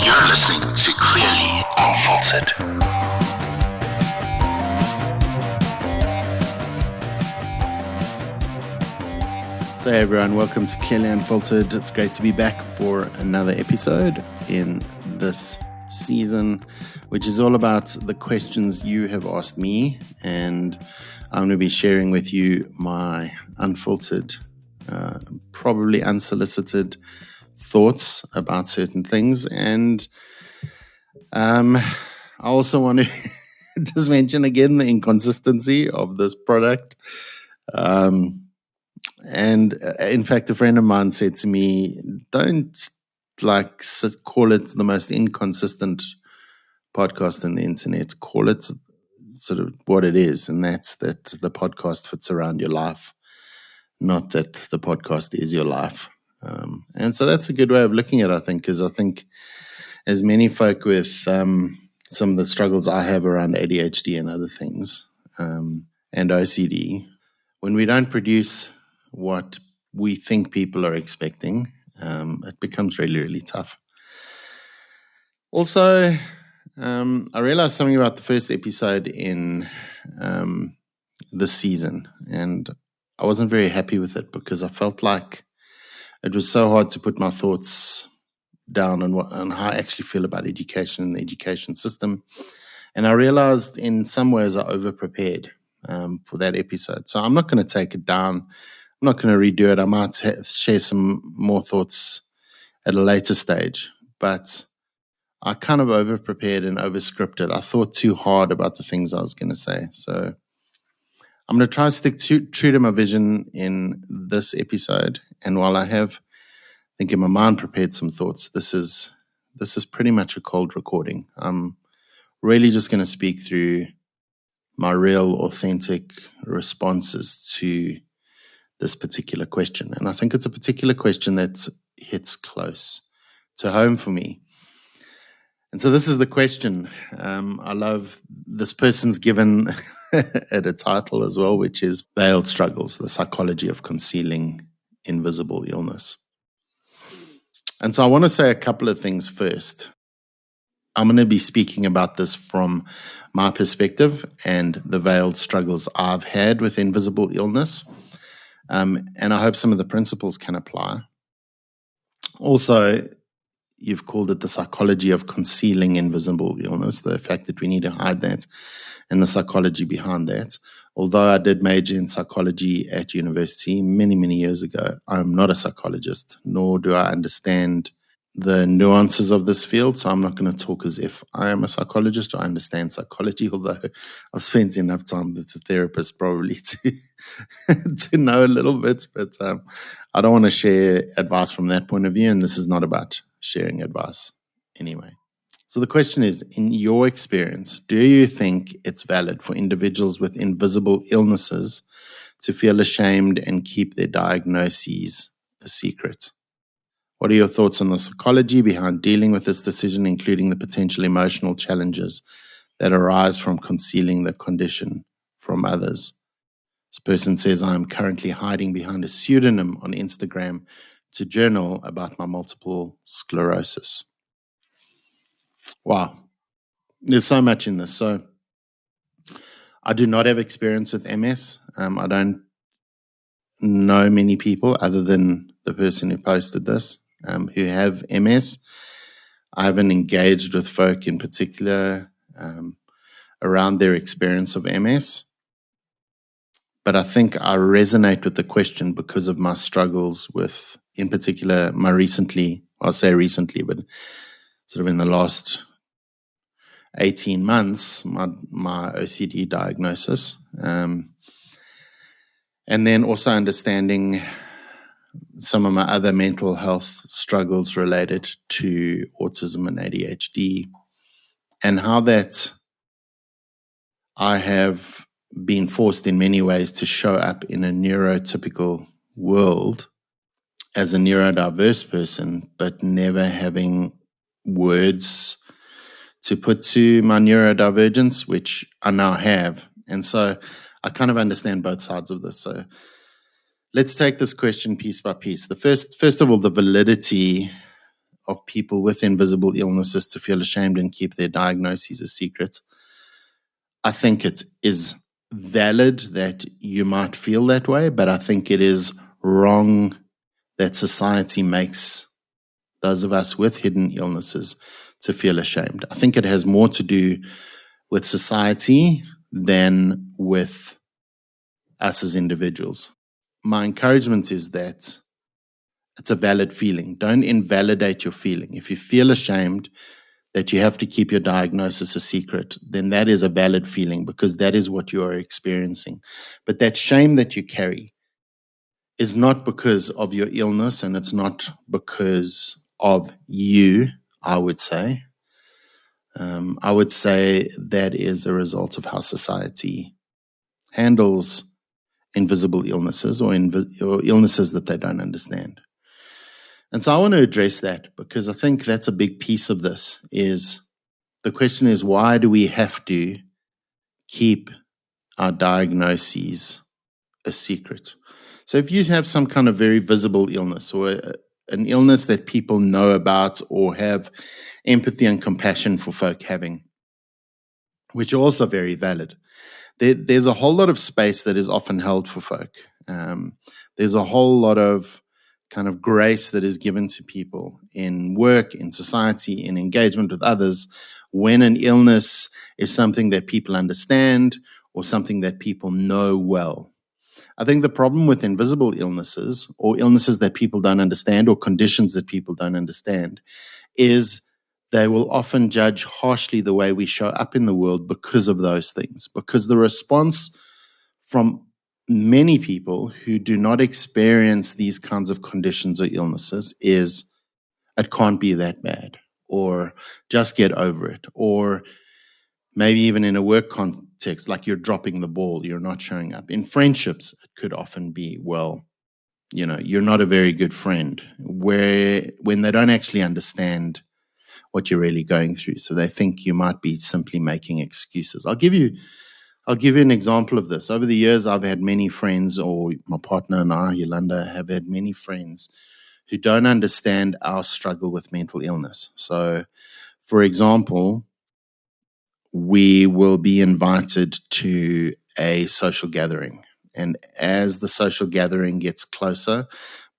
You're listening to Clearly Unfiltered. So hey everyone, welcome to Clearly Unfiltered. It's great to be back for another episode in this season, which is all about the questions you have asked me, and I'm going to be sharing with you my unfiltered, probably unsolicited thoughts about certain things. And I also want to just mention again the inconsistency of this product. And in fact, a friend of mine said to me, don't call it the most inconsistent podcast on the internet. Call it sort of what it is. And that's that the podcast fits around your life, not that the podcast is your life. And so that's a good way of looking at it, I think, because I think as many folk with some of the struggles I have around ADHD and other things, and OCD, when we don't produce what we think people are expecting, it becomes really, really tough. Also, I realized something about the first episode in this season, and I wasn't very happy with it because I felt like it was so hard to put my thoughts down on how I actually feel about education and the education system. And I realized in some ways I over-prepared for that episode. So I'm not going to take it down. I'm not going to redo it. I might share some more thoughts at a later stage. But I kind of over-prepared and over-scripted. I thought too hard about the things I was going to say. So I'm going to try to stick true to my vision in this episode. And while I have, I think in my mind, prepared some thoughts, this is pretty much a cold recording. I'm really just going to speak through my real, authentic responses to this particular question. And I think it's a particular question that hits close to home for me. And so this is the question. I love this person's given it a title as well, which is Veiled Struggles, the Psychology of Concealing Invisible Illness. And so I want to say a couple of things first. I'm going to be speaking about this from my perspective and the veiled struggles I've had with invisible illness. And I hope some of the principles can apply. Also, you've called it the psychology of concealing invisible illness, the fact that we need to hide that and the psychology behind that. Although I did major in psychology at university many, many years ago, I'm not a psychologist, nor do I understand the nuances of this field. So I'm not going to talk as if I am a psychologist or I understand psychology, although I've spent enough time with the therapist probably to know a little bit. But I don't want to share advice from that point of view, and this is not about sharing advice anyway. So the question is, in your experience, do you think it's valid for individuals with invisible illnesses to feel ashamed and keep their diagnoses a secret? What are your thoughts on the psychology behind dealing with this decision, including the potential emotional challenges that arise from concealing the condition from others? This person says, I am currently hiding behind a pseudonym on Instagram to journal about my multiple sclerosis. Wow, there's so much in this. So I do not have experience with MS. I don't know many people other than the person who posted this who have MS. I haven't engaged with folk in particular around their experience of MS. But I think I resonate with the question because of my struggles with, in particular, I'll say recently, but sort of in the last 18 months, my OCD diagnosis. And then also understanding some of my other mental health struggles related to autism and ADHD, and how that I have been forced in many ways to show up in a neurotypical world as a neurodiverse person, but never having words to put to my neurodivergence, which I now have. And so I kind of understand both sides of this. So let's take this question piece by piece. First of all, the validity of people with invisible illnesses to feel ashamed and keep their diagnoses a secret. I think it is valid that you might feel that way, but I think it is wrong that society makes those of us with hidden illnesses to feel ashamed. I think it has more to do with society than with us as individuals. My encouragement is that it's a valid feeling. Don't invalidate your feeling. If you feel ashamed that you have to keep your diagnosis a secret, then that is a valid feeling because that is what you are experiencing. But that shame that you carry is not because of your illness, and it's not because of you, I would say. I would say that is a result of how society handles invisible illnesses or illnesses that they don't understand. And so I want to address that because I think that's a big piece of this. Is the question is, why do we have to keep our diagnoses a secret? So if you have some kind of very visible illness or an illness that people know about or have empathy and compassion for folk having, which are also very valid, there's a whole lot of space that is often held for folk. There's a whole lot of kind of grace that is given to people in work, in society, in engagement with others, when an illness is something that people understand or something that people know well. I think the problem with invisible illnesses or illnesses that people don't understand or conditions that people don't understand is they will often judge harshly the way we show up in the world because of those things, because the response from many people who do not experience these kinds of conditions or illnesses is, it can't be that bad, or just get over it, or maybe even in a work context, like you're dropping the ball, you're not showing up. In friendships, it could often be, well, you're not a very good friend, when they don't actually understand what you're really going through. So they think you might be simply making excuses. I'll give you an example of this. Over the years, I've had many friends, or my partner and I, Yolanda, have had many friends who don't understand our struggle with mental illness. So, for example, we will be invited to a social gathering. And as the social gathering gets closer,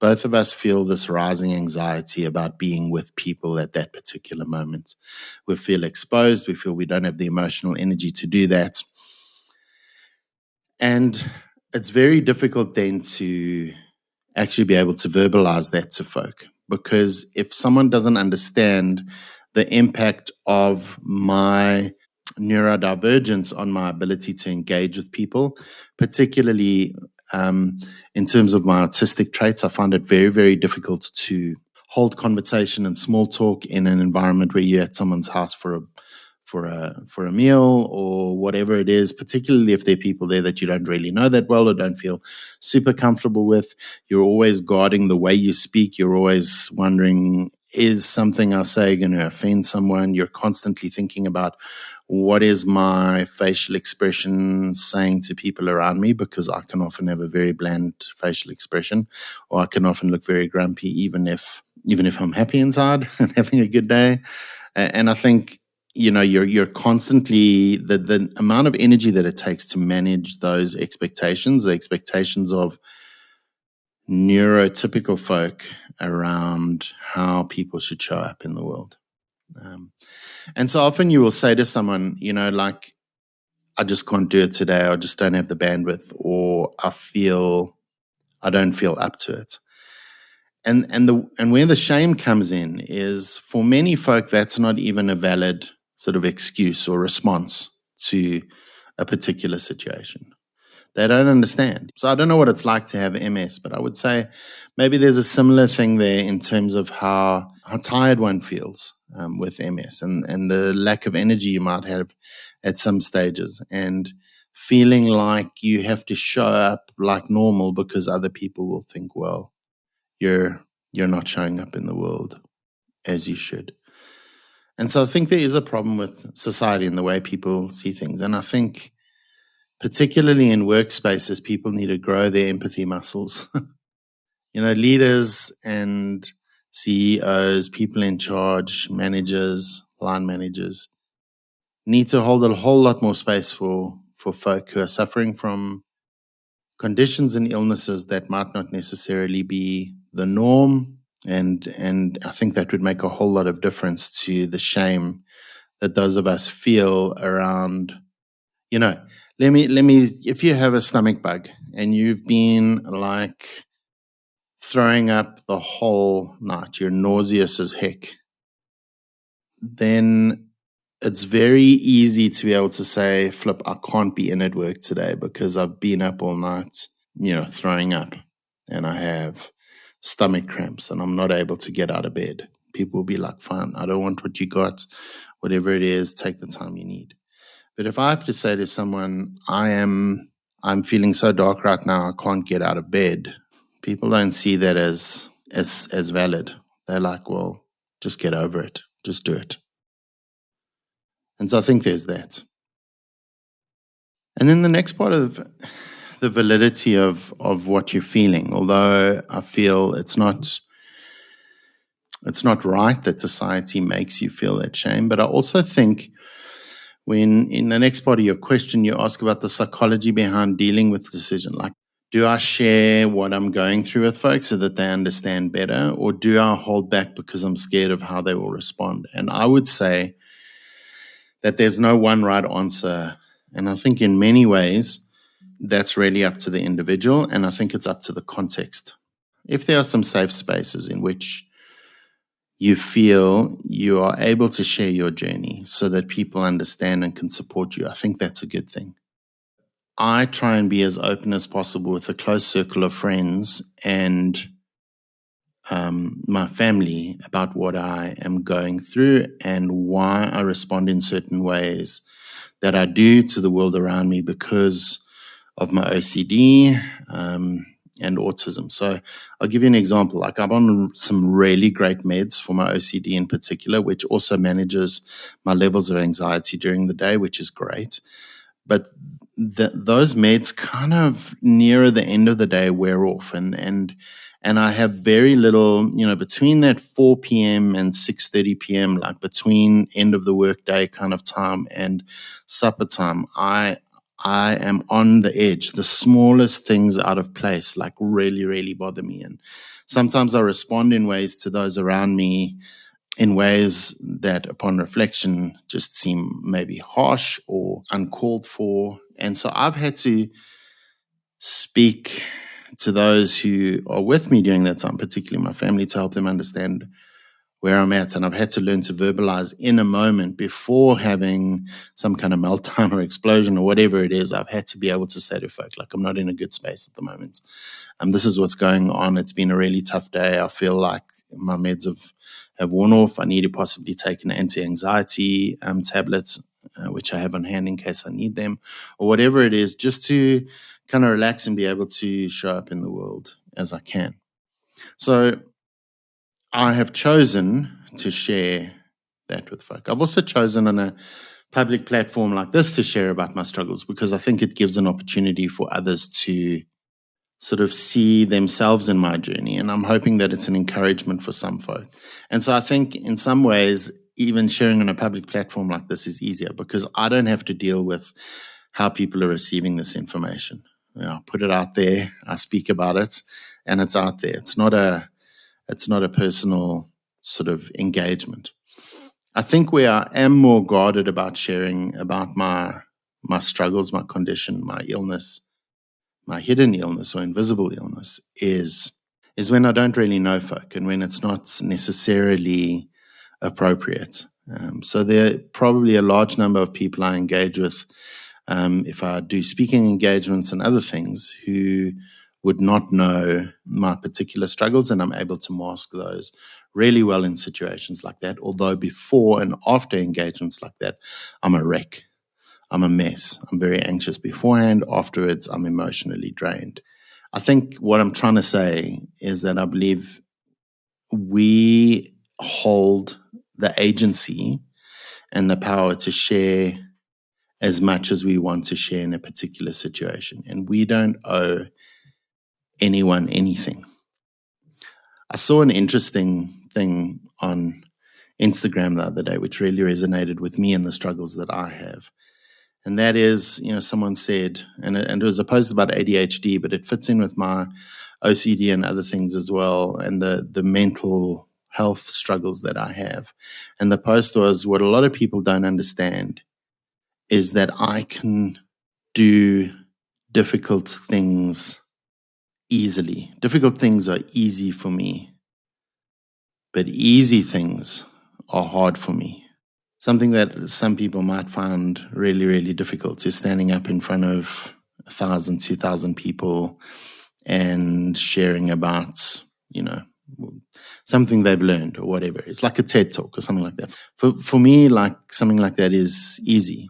both of us feel this rising anxiety about being with people at that particular moment. We feel exposed. We feel we don't have the emotional energy to do that. And it's very difficult then to actually be able to verbalize that to folk, because if someone doesn't understand the impact of my neurodivergence on my ability to engage with people, particularly in terms of my autistic traits, I find it very, very difficult to hold conversation and small talk in an environment where you're at someone's house for a meal or whatever it is, particularly if there are people there that you don't really know that well or don't feel super comfortable with. You're always guarding the way you speak. You're always wondering, is something I say going to offend someone? You're constantly thinking about, what is my facial expression saying to people around me? Because I can often have a very bland facial expression, or I can often look very grumpy, even if I'm happy inside and having a good day. And I think, you're constantly, the amount of energy that it takes to manage those expectations, the expectations of neurotypical folk around how people should show up in the world. And so often you will say to someone, like, I just can't do it today. I just don't have the bandwidth, or I don't feel up to it. And where the shame comes in is, for many folk, that's not even a valid sort of excuse or response to a particular situation. They don't understand. So I don't know what it's like to have MS, but I would say maybe there's a similar thing there in terms of how tired one feels with MS and the lack of energy you might have at some stages, and feeling like you have to show up like normal because other people will think, well, you're not showing up in the world as you should. And so I think there is a problem with society and the way people see things. And I think particularly in workspaces, people need to grow their empathy muscles. Leaders and CEOs, people in charge, managers, line managers, need to hold a whole lot more space for folk who are suffering from conditions and illnesses that might not necessarily be the norm. And I think that would make a whole lot of difference to the shame that those of us feel around, let me, if you have a stomach bug and you've been like throwing up the whole night, you're nauseous as heck, then it's very easy to be able to say, Flip, I can't be in at work today because I've been up all night, throwing up, and I have stomach cramps and I'm not able to get out of bed. People will be like, fine, I don't want what you got. Whatever it is, take the time you need. But if I have to say to someone, I'm feeling so dark right now, I can't get out of bed, people don't see that as valid. They're like, well, just get over it. Just do it. And so I think there's that. And then the next part of the validity of what you're feeling, although I feel it's not right that society makes you feel that shame, but I also think when in the next part of your question, you ask about the psychology behind dealing with decision, like, do I share what I'm going through with folks so that they understand better, or do I hold back because I'm scared of how they will respond? And I would say that there's no one right answer. And I think in many ways, that's really up to the individual, and I think it's up to the context. If there are some safe spaces in which you feel you are able to share your journey so that people understand and can support you, I think that's a good thing. I try and be as open as possible with a close circle of friends and my family about what I am going through and why I respond in certain ways that I do to the world around me because of my OCD and autism. So I'll give you an example. Like, I'm on some really great meds for my OCD in particular, which also manages my levels of anxiety during the day, which is great. But those meds kind of nearer the end of the day wear off, and I have very little, between that 4 p.m. and 6:30 p.m., like between end of the workday kind of time and supper time, I am on the edge. The smallest things out of place, like, really, really bother me. And sometimes I respond in ways to those around me in ways that upon reflection just seem maybe harsh or uncalled for. And so I've had to speak to those who are with me during that time, particularly my family, to help them understand where I'm at. And I've had to learn to verbalize in a moment before having some kind of meltdown or explosion or whatever it is. I've had to be able to say to folk, like, I'm not in a good space at the moment. This is what's going on. It's been a really tough day. I feel like my meds have worn off. I need to possibly take an anti-anxiety tablet, which I have on hand in case I need them, or whatever it is, just to kind of relax and be able to show up in the world as I can. So I have chosen to share that with folk. I've also chosen on a public platform like this to share about my struggles because I think it gives an opportunity for others to sort of see themselves in my journey. And I'm hoping that it's an encouragement for some folk. And so I think in some ways, even sharing on a public platform like this is easier because I don't have to deal with how people are receiving this information. I put it out there, I speak about it, and it's out there. It's not a personal sort of engagement. I think where I am more guarded about sharing about my struggles, my condition, my illness, my hidden illness or invisible illness is when I don't really know folk and when it's not necessarily appropriate. So there are probably a large number of people I engage with if I do speaking engagements and other things who would not know my particular struggles, and I'm able to mask those really well in situations like that. Although before and after engagements like that, I'm a wreck. I'm a mess. I'm very anxious beforehand. Afterwards, I'm emotionally drained. I think what I'm trying to say is that I believe we hold the agency and the power to share as much as we want to share in a particular situation. And we don't owe anyone anything. I saw an interesting thing on Instagram the other day, which really resonated with me and the struggles that I have. And that is, someone said, and it was a post about ADHD, but it fits in with my OCD and other things as well, and the mental health struggles that I have. And the post was, what a lot of people don't understand is that I can do difficult things easily. Difficult things are easy for me, but easy things are hard for me. Something that some people might find really, really difficult is standing up in front of 1,000, 2,000 people and sharing about, something they've learned or whatever. It's like a TED Talk or something like that. For me, like something like that is easy.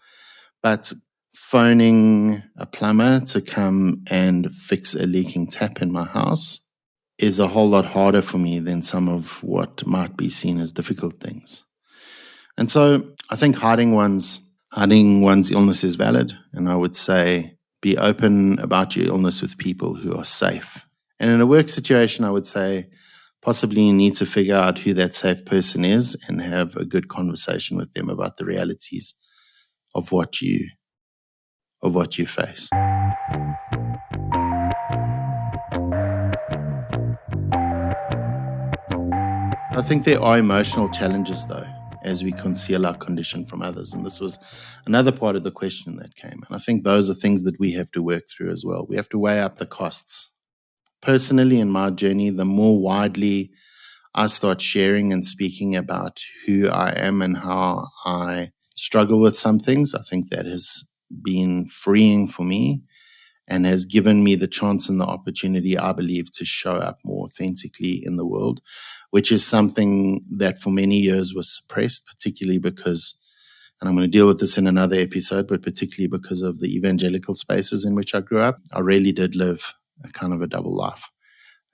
But phoning a plumber to come and fix a leaking tap in my house is a whole lot harder for me than some of what might be seen as difficult things. And so I think hiding one's illness is valid. And I would say be open about your illness with people who are safe. And in a work situation, I would say possibly you need to figure out who that safe person is and have a good conversation with them about the realities of what you face. I think there are emotional challenges, though, as we conceal our condition from others. And this was another part of the question that came. And I think those are things that we have to work through as well. We have to weigh up the costs. Personally, in my journey, the more widely I start sharing and speaking about who I am and how I struggle with some things, I think that has been freeing for me and has given me the chance and the opportunity, I believe, to show up more authentically in the world, which is something that for many years was suppressed, particularly because, and I'm going to deal with this in another episode, but particularly because of the evangelical spaces in which I grew up. I really did live a kind of a double life.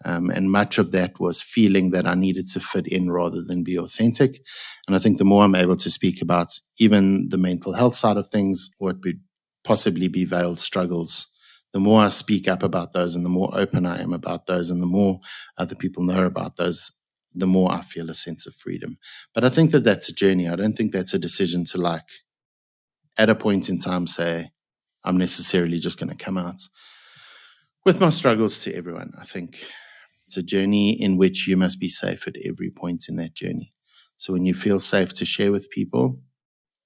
And much of that was feeling that I needed to fit in rather than be authentic. And I think the more I'm able to speak about even the mental health side of things, what would possibly be veiled struggles, the more I speak up about those and the more open I am about those and the more other people know about those, the more I feel a sense of freedom. But I think that that's a journey. I don't think that's a decision to at a point in time say, I'm necessarily just going to come out with my struggles to everyone. I think it's a journey in which you must be safe at every point in that journey. So when you feel safe to share with people,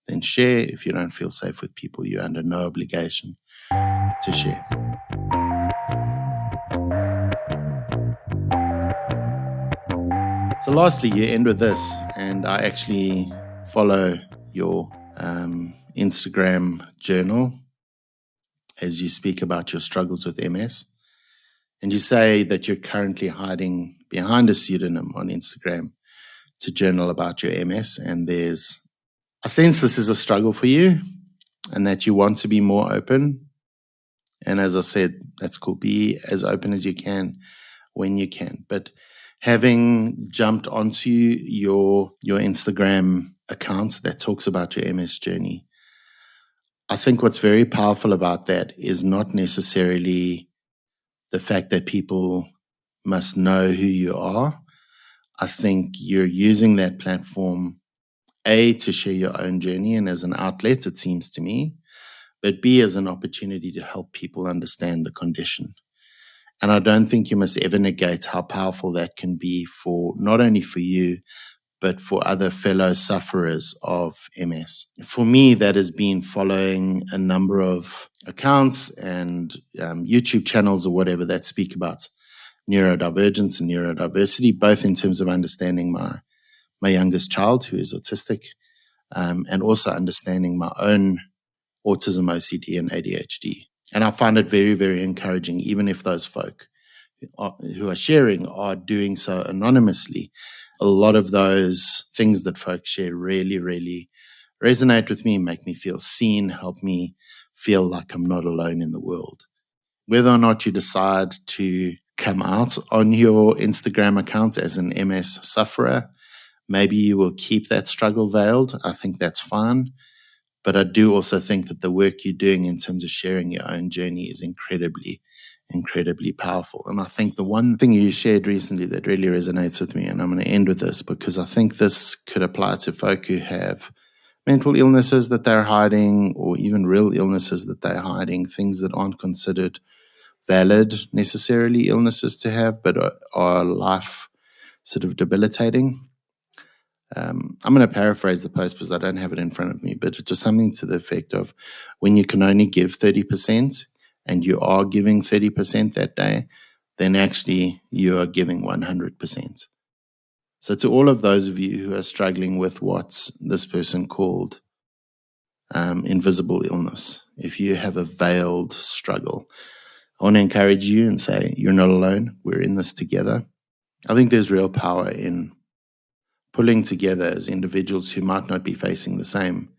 then share. If you don't feel safe with people, you're under no obligation to share. So lastly, you end with this, and I actually follow your Instagram journal as you speak about your struggles with MS. And you say that you're currently hiding behind a pseudonym on Instagram to journal about your MS. And I sense this is a struggle for you and that you want to be more open. And as I said, that's cool. Be as open as you can when you can. But having jumped onto your Instagram account that talks about your MS journey, I think what's very powerful about that is not necessarily the fact that people must know who you are. I think you're using that platform, A, to share your own journey and as an outlet, it seems to me, but B, as an opportunity to help people understand the condition. And I don't think you must ever negate how powerful that can be for not only for you, but for other fellow sufferers of MS. For me, that has been following a number of accounts and YouTube channels or whatever that speak about neurodivergence and neurodiversity, both in terms of understanding my youngest child who is autistic and also understanding my own autism, OCD, and ADHD. And I find it very, very encouraging, even if those folk who are sharing are doing so anonymously. A lot of those things that folks share really, really resonate with me, make me feel seen, help me feel like I'm not alone in the world. Whether or not you decide to come out on your Instagram account as an MS sufferer, maybe you will keep that struggle veiled. I think that's fine. But I do also think that the work you're doing in terms of sharing your own journey is incredibly, incredibly powerful. And I think the one thing you shared recently that really resonates with me, and I'm going to end with this because I think this could apply to folk who have mental illnesses that they're hiding, or even real illnesses that they're hiding, things that aren't considered valid necessarily illnesses to have, but are life sort of debilitating. I'm going to paraphrase the post because I don't have it in front of me, but it's just something to the effect of when you can only give 30% and you are giving 30% that day, then actually you are giving 100%. So to all of those of you who are struggling with what this person called invisible illness, if you have a veiled struggle, I want to encourage you and say, you're not alone. We're in this together. I think there's real power in pulling together as individuals who might not be facing the same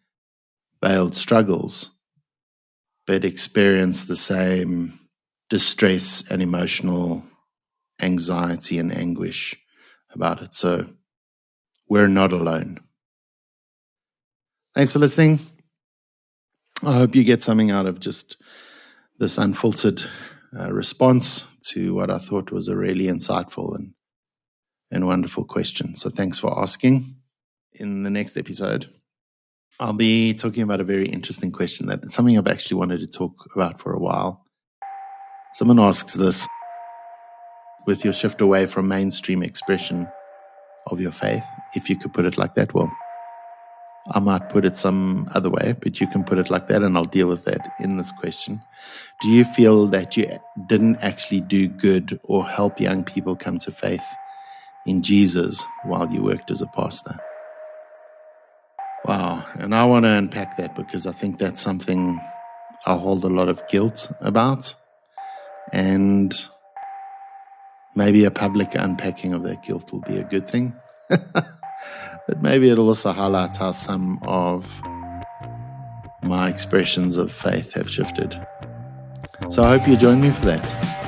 veiled struggles, but experience the same distress and emotional anxiety and anguish about it. So we're not alone. Thanks for listening. I hope you get something out of just this unfiltered response to what I thought was a really insightful and wonderful question. So thanks for asking. In the next episode, I'll be talking about a very interesting question that it's something I've actually wanted to talk about for a while. Someone asks this: with your shift away from mainstream expression of your faith, if you could put it like that, well, I might put it some other way, but you can put it like that and I'll deal with that in this question. Do you feel that you didn't actually do good or help young people come to faith in Jesus while you worked as a pastor? Wow. And I want to unpack that because I think that's something I hold a lot of guilt about. And maybe a public unpacking of that guilt will be a good thing. But maybe it'll also highlight how some of my expressions of faith have shifted. So I hope you join me for that.